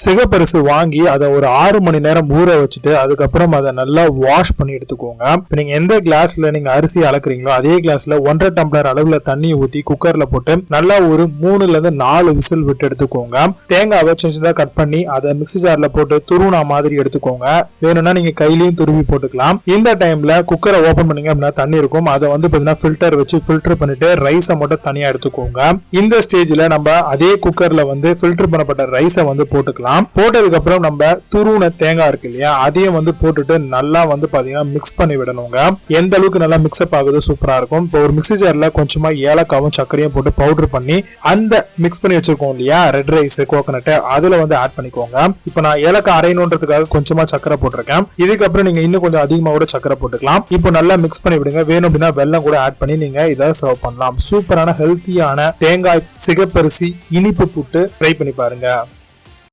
சிகப்பரிசி வாங்கி அதை ஒரு 6 மணி நேரம் ஊற வச்சுட்டு அதுக்கப்புறம் அதை நல்லா வாஷ் பண்ணி எடுத்துக்கோங்க. இப்போ நீங்க எந்த கிளாஸ்ல நீங்க அரிசி அளக்குறீங்களோ அதே கிளாஸ்ல 1.5 டம்ளர் அளவுல தண்ணி ஊத்தி குக்கர்ல போட்டு நல்லா ஒரு 3ல இருந்து 4 விசில் விட்டு எடுத்துக்கோங்க. தேங்காவை சின்னதா கட் பண்ணி அதை மிக்ஸி ஜார்ல போட்டு துருவனா மாதிரி எடுத்துக்கோங்க. வேணும்னா நீங்க கையிலையும் துருவி போட்டுக்கலாம். இந்த டைம்ல குக்கரை ஓபன் பண்ணீங்க அப்படின்னா தண்ணி இருக்கும். அதை வந்து பாத்தீங்கன்னா ஃபில்டர் வச்சு ஃபில்டர் பண்ணிட்டு ரைஸை மட்டும் தனியா எடுத்துக்கோங்க. இந்த ஸ்டேஜ்ல நம்ம அதே குக்கர்ல வந்து ஃபில்டர் பண்ணப்பட்ட ரைஸை வந்து போட்டுக்கலாம். போட்டதுக்கு அப்புறம் நம்ம துருவன தேங்காய் இருக்கு இல்லையா அதையும் வந்து போட்டுட்டு நல்லா வந்து பாத்தீங்கன்னா மிக்ஸ் பண்ணி விடணுங்க. எந்த அளவுக்கு நல்லா மிக்ஸ்அப் ஆகுது சூப்பரா இருக்கும். இப்போ ஒரு மிக்ஸி ஜார்ல கொஞ்சமா ஏலக்காவும் சர்க்கரையும் போட்டு பவுடர் பண்ணி அந்த மிக்ஸ் பண்ணி வச்சிருக்கோம் இல்லையா ரெட் ரைஸ் கோகனட் அதுல வந்து ஆட் பண்ணிக்கோங்க. இப்போ நான் ஏலக்காய் அரையணுன்றதுக்காக கொஞ்சமா சர்க்கரை போட்டிருக்கேன். இதுக்கப்புறம் நீங்க இன்னும் கொஞ்சம் அதிகமா கூட சர்க்கரை போட்டுக்கலாம். இப்போ நல்லா மிக்ஸ் பண்ணி விடுங்க. வேணும் அப்படின்னா வெல்லம் கூட ஆட் பண்ணி நீங்க இதை சர்வ் பண்ணலாம். சூப்பரான ஹெல்த்தியான தேங்காய் சிகப்பரிசி இனிப்பு புட்டு ட்ரை பண்ணி பாருங்க.